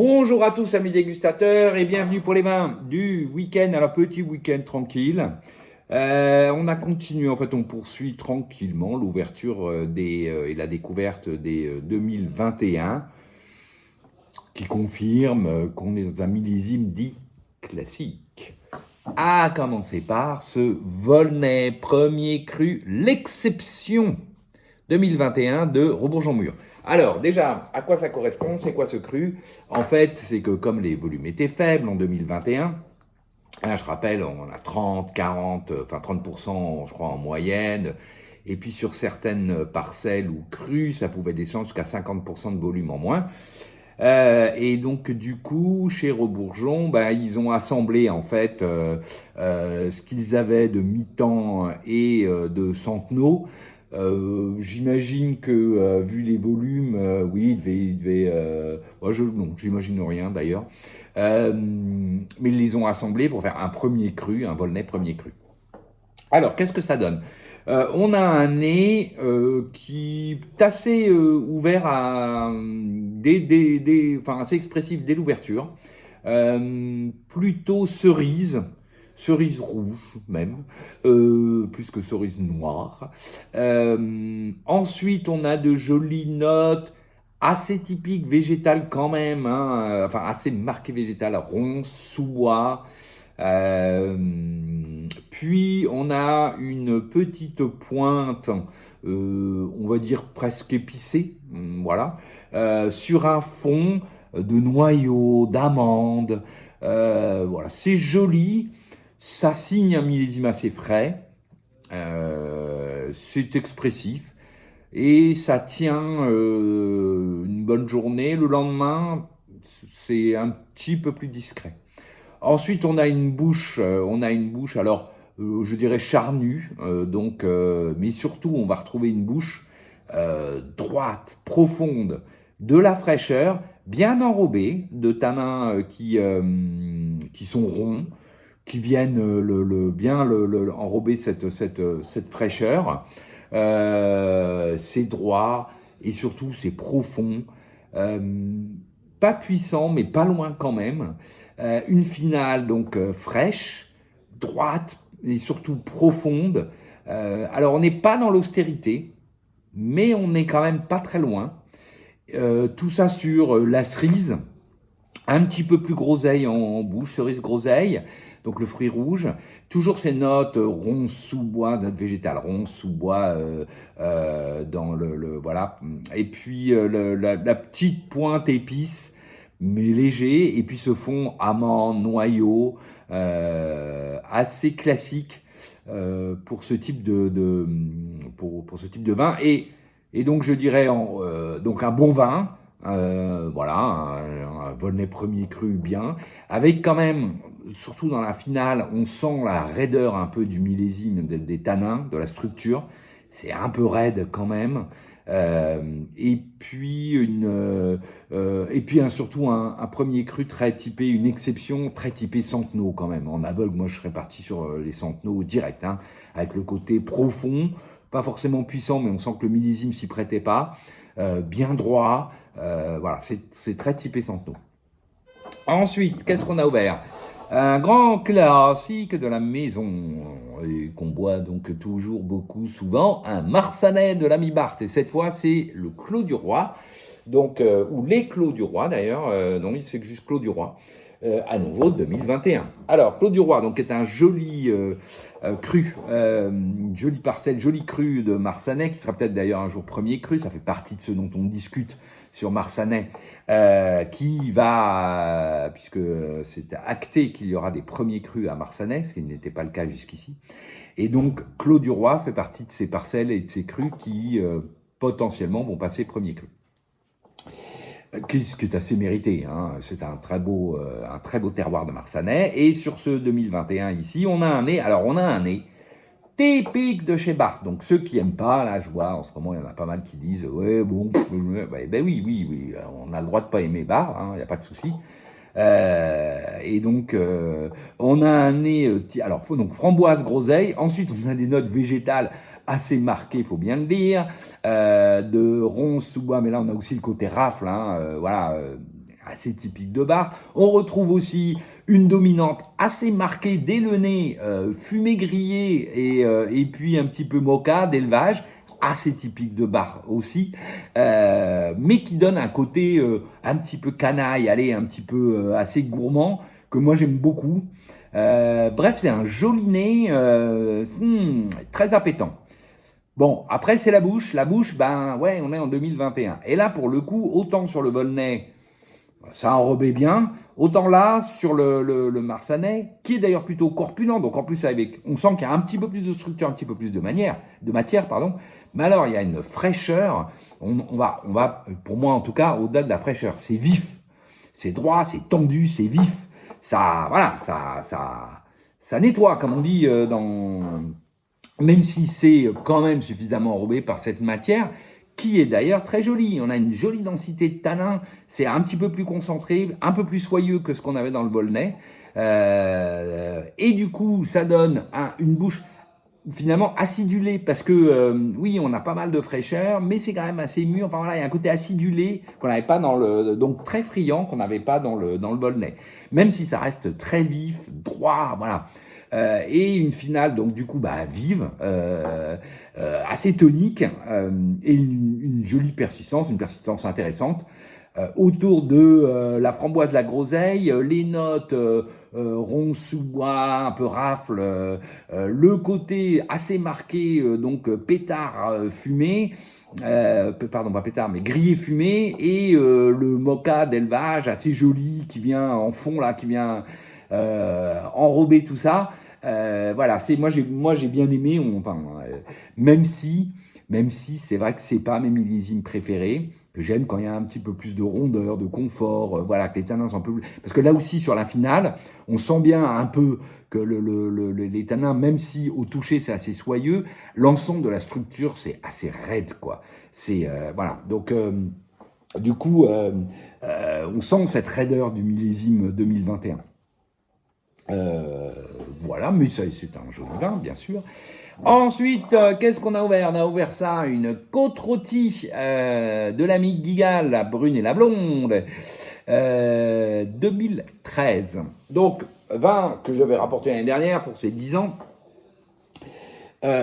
Bonjour à tous amis dégustateurs et bienvenue pour les vins du week-end, alors petit week-end tranquille. On a continué, en fait on poursuit tranquillement l'ouverture et la découverte des 2021 qui confirme qu'on est dans un millésime dit classique. À commencer par ce Volnay premier cru, l'exception 2021 de Rebourg-en-Mur. Alors déjà, à quoi ça correspond? C'est quoi ce cru? En fait, c'est que comme les volumes étaient faibles en 2021, je rappelle, on a 30, 40, enfin 30% je crois en moyenne, et puis sur certaines parcelles ou crues, ça pouvait descendre jusqu'à 50% de volume en moins. Et donc du coup, chez Rebourgeon, ils ont assemblé en fait ce qu'ils avaient de mi-temps et de centenaux. J'imagine que vu les volumes, oui, non, j'imagine rien d'ailleurs. Mais ils les ont assemblés pour faire un premier cru, un Volnay premier cru. Alors, qu'est-ce que ça donne? On a un nez qui est assez ouvert enfin assez expressif dès l'ouverture. Plutôt cerise, cerise rouge même, plus que cerise noire. Ensuite, on a de jolies notes assez typiques végétales quand même, hein, enfin assez marquées végétales, ronces, sous-bois. Puis on a une petite pointe, on va dire presque épicée, voilà, sur un fond de noyaux, d'amandes. Voilà, c'est joli, ça signe un millésime assez frais, c'est expressif et ça tient une bonne journée. Le lendemain, c'est un petit peu plus discret. Ensuite, on a une bouche, alors je dirais charnue, mais surtout on va retrouver une bouche droite, profonde, de la fraîcheur, bien enrobée, de tanins qui sont ronds, qui viennent enrober cette fraîcheur. C'est droit et surtout c'est profond. Euh, Pas puissant, mais pas loin quand même. Une finale donc fraîche, droite et surtout profonde. Alors on n'est pas dans l'austérité, mais on n'est quand même pas très loin. Tout ça sur la cerise, un petit peu plus groseille en bouche, cerise groseille, donc le fruit rouge. Toujours ces notes ronces sous bois, notes végétales ronces sous bois dans voilà. Et puis la petite pointe épice, mais léger. Et puis ce fond amande, noyau, assez classique pour ce type pour ce type de vin. Et donc je dirais donc un bon vin. Voilà, un Volnay premier cru bien, avec quand même, surtout dans la finale, on sent la raideur un peu du millésime, des tanins, de la structure. C'est un peu raide quand même. Et puis surtout un premier cru très typé, une exception très typée centenaux quand même. En aveugle, moi je serais parti sur les centenaux direct, hein, avec le côté profond, pas forcément puissant, mais on sent que le millésime s'y prêtait pas. Bien droit, voilà, c'est très typé centenaux. Ensuite, qu'est-ce qu'on a ouvert? Un grand classique de la maison, et qu'on boit donc toujours beaucoup, souvent, un Marsanais de l'ami Barthes. Et cette fois, c'est le Clos du Roi, donc, ou les Clos du Roi d'ailleurs, non, il se fait juste Clos du Roi, à nouveau 2021. Alors, Clos du Roi, donc, est un joli cru, une jolie parcelle, joli cru de Marsanais, qui sera peut-être d'ailleurs un jour premier cru, ça fait partie de ce dont on discute sur Marsanais, qui va, puisque c'est acté qu'il y aura des premiers crus à Marsanais, ce qui n'était pas le cas jusqu'ici. Et donc, Clos du Roi fait partie de ces parcelles et de ces crus qui potentiellement vont passer premier cru. Ce qui est assez mérité, hein. C'est un très beau terroir de Marsanais. Et sur ce 2021 ici, on a un nez typique de chez Barthes. Donc ceux qui aiment pas, là je vois en ce moment il y en a pas mal qui disent ouais bon, oui, on a le droit de pas aimer Barthes, il n'y a pas de souci. Et donc on a un nez, alors donc framboise groseille. Ensuite on a des notes végétales assez marquées, faut bien le dire, de ronces sous bois, mais là on a aussi le côté rafle, hein, voilà. assez typique de bar. On retrouve aussi une dominante assez marquée dès le nez, fumée grillée et puis un petit peu mocha d'élevage, assez typique de bar aussi, mais qui donne un côté un petit peu canaille, allez, un petit peu assez gourmand, que moi j'aime beaucoup. Bref, c'est un joli nez, très appétant. Bon, après c'est la bouche. La bouche, ben ouais, on est en 2021. Et là, pour le coup, autant sur le Volnay, ça enrobait bien, autant là, sur le Marsanais, qui est d'ailleurs plutôt corpulent, donc en plus avec, on sent qu'il y a un petit peu plus de structure, un petit peu plus de matière, pardon. Mais alors, il y a une fraîcheur, on va, pour moi en tout cas, au-delà de la fraîcheur, c'est vif, c'est droit, c'est tendu, c'est vif. Ça, voilà, ça nettoie, comme on dit même si c'est quand même suffisamment enrobé par cette matière, qui est d'ailleurs très jolie. On a une jolie densité de tanin, c'est un petit peu plus concentré, un peu plus soyeux que ce qu'on avait dans le Volnay. Et du coup, ça donne une bouche finalement acidulée, parce que oui, on a pas mal de fraîcheur, mais c'est quand même assez mûr. Enfin voilà, il y a un côté acidulé qu'on n'avait pas dans le... Donc très friand qu'on n'avait pas dans le Volnay. Même si ça reste très vif, droit, voilà. Et une finale, donc du coup, bah, vive, assez tonique, et une jolie persistance, une persistance intéressante. Autour de la framboise de la groseille, les notes rond sous bois, un peu rafle, le côté assez marqué, donc pétard fumé, pardon, pas pétard, mais grillé fumé, et le mocha d'élevage assez joli qui vient en fond, là, qui vient enrober tout ça. Voilà, moi j'ai bien aimé, même si c'est vrai que c'est pas mes millésimes préférés, que j'aime quand il y a un petit peu plus de rondeur, de confort, voilà, que les tanins sont un peu plus... Parce que là aussi, sur la finale, on sent bien un peu que les tanins, même si au toucher c'est assez soyeux, l'ensemble de la structure c'est assez raide, quoi. C'est, voilà, donc du coup, on sent cette raideur du millésime 2021. Voilà, mais c'est un joli vin, bien sûr. Ensuite, qu'est-ce qu'on a ouvert? On a ouvert ça, une côte rôtie de l'ami Guigal, la brune et la blonde, 2013. Donc, vin que j'avais rapporté l'année dernière pour ses 10 ans.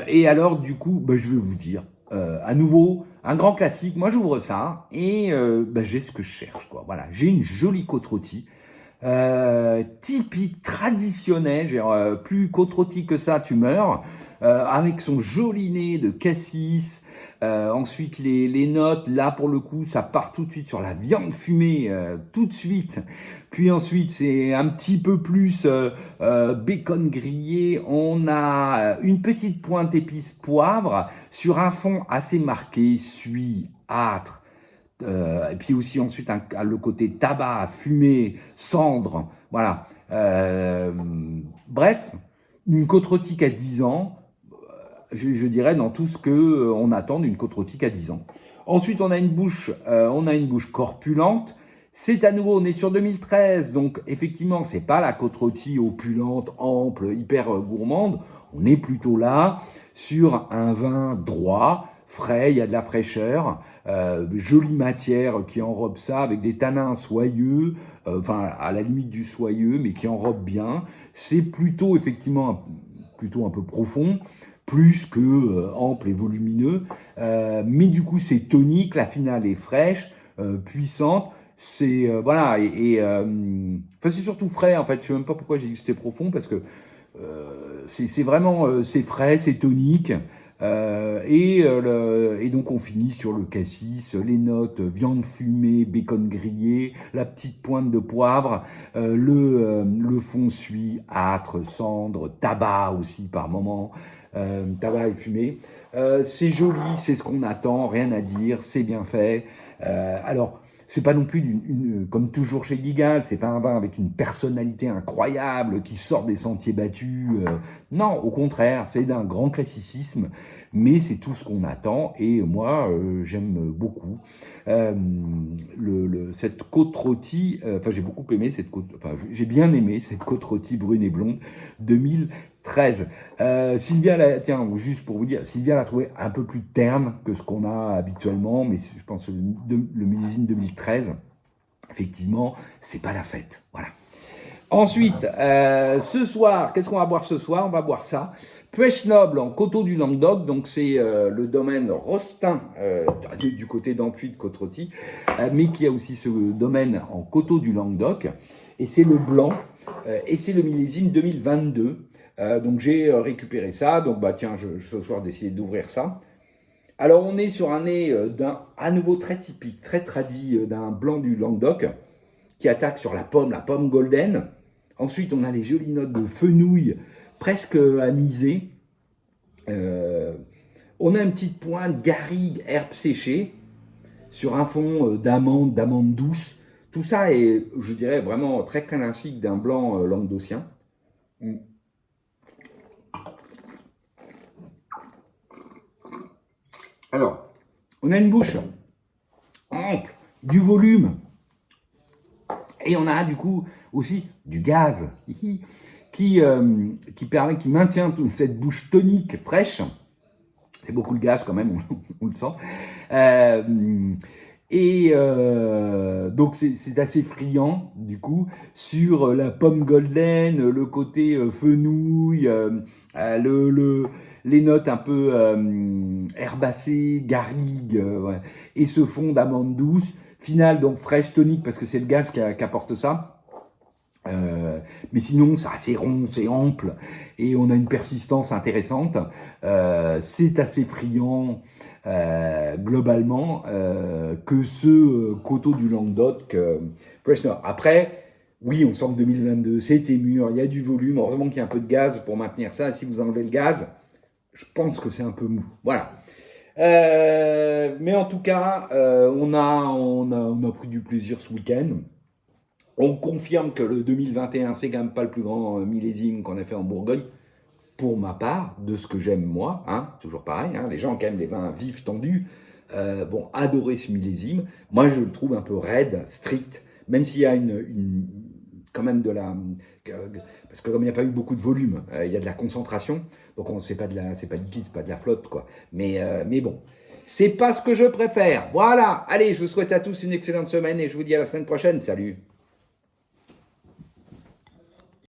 Et alors, du coup, bah, je vais vous dire, à nouveau, un grand classique. Moi, j'ouvre ça et bah, j'ai ce que je cherche, quoi. Voilà, j'ai une jolie côte rôtie. Typique, traditionnel, plus côte rôtie que ça, tu meurs, avec son joli nez de cassis. Ensuite, les notes, là pour le coup, ça part tout de suite sur la viande fumée, tout de suite. Puis ensuite, c'est un petit peu plus bacon grillé. On a une petite pointe épice poivre sur un fond assez marqué, suie, âtre. Et puis aussi ensuite le côté tabac, fumée, cendre, voilà. Bref, une côte rôtie à 10 ans, je dirais dans tout ce que on attend d'une côte rôtie à 10 ans. Ensuite, on a une bouche corpulente. C'est à nouveau, on est sur 2013, donc effectivement, c'est pas la côte rôtie opulente, ample, hyper gourmande. On est plutôt là sur un vin droit, frais, il y a de la fraîcheur, jolie matière qui enrobe ça avec des tanins soyeux, enfin à la limite du soyeux, mais qui enrobe bien. C'est plutôt effectivement plutôt un peu profond, plus que ample et volumineux, mais du coup c'est tonique, la finale est fraîche, puissante. C'est voilà enfin, c'est surtout frais en fait. Je sais même pas pourquoi j'ai dit que c'était profond, parce que c'est vraiment c'est frais, c'est tonique. Et donc on finit sur le cassis, les notes, viande fumée, bacon grillé, la petite pointe de poivre, le fond suit, âtre, cendre, tabac aussi par moment, tabac et fumée. C'est joli, c'est ce qu'on attend, rien à dire, c'est bien fait. Alors, c'est pas non plus comme toujours chez Guigal, c'est pas un vin avec une personnalité incroyable qui sort des sentiers battus. Non, au contraire, c'est d'un grand classicisme, mais c'est tout ce qu'on attend. Et moi, j'aime beaucoup cette côte rôtie. Enfin, j'ai beaucoup aimé cette côte. Enfin, j'ai bien aimé cette côte rôtie brune et blonde 2013. Sylvia, tiens, juste pour vous dire, Sylvia l'a trouvé un peu plus terne que ce qu'on a habituellement, mais je pense le millésime 2013. effectivement, c'est pas la fête. Voilà. Ensuite, ce soir, qu'est-ce qu'on va boire ce soir? On va boire ça. Pêche Noble en coteaux du Languedoc, donc c'est le domaine Rostin du côté d'Ampuis de Côte-Rôtie, mais qui a aussi ce domaine en coteaux du Languedoc. Et c'est le blanc, et c'est le millésime 2022. Donc j'ai récupéré ça, donc bah tiens, ce soir d'essayer d'ouvrir ça. Alors on est sur un nez à nouveau très typique, très tradit d'un blanc du Languedoc, qui attaque sur la pomme golden. Ensuite, on a les jolies notes de fenouil, presque anisées. On a une petite pointe garrigue, herbe séchée, sur un fond d'amandes douces. Tout ça est, je dirais, vraiment très classique d'un blanc languedocien. Alors, on a une bouche ample, du volume, et on a du coup aussi du gaz qui permet, qui maintient toute cette bouche tonique, fraîche. C'est beaucoup le gaz quand même, on le sent. Donc c'est assez friand du coup sur la pomme golden, le côté fenouil, les notes un peu herbacées, garrigues, ouais, et ce fond d'amande douce. Finale donc fraîche, tonique, parce que c'est le gaz qui apporte ça. Mais sinon, c'est assez rond, c'est ample, et on a une persistance intéressante. C'est assez friand, globalement, que ce coteau du Languedoc Fresh Nord. Après, oui, on sent que 2022, c'était mûr, il y a du volume. Heureusement qu'il y a un peu de gaz pour maintenir ça. Et si vous enlevez le gaz, je pense que c'est un peu mou. Voilà. Mais en tout cas, on a pris du plaisir ce week-end. On confirme que le 2021, c'est quand même pas le plus grand millésime qu'on a fait en Bourgogne, pour ma part, de ce que j'aime moi, hein, toujours pareil, hein, les gens qui aiment les vins vifs, tendus, vont adorer ce millésime. Moi, je le trouve un peu raide, strict, même s'il y a quand même de la... Parce que comme il n'y a pas eu beaucoup de volume, il y a de la concentration, donc c'est pas liquide, c'est pas de la flotte, quoi. Mais bon, c'est pas ce que je préfère. Voilà, allez, je vous souhaite à tous une excellente semaine et je vous dis à la semaine prochaine. Salut!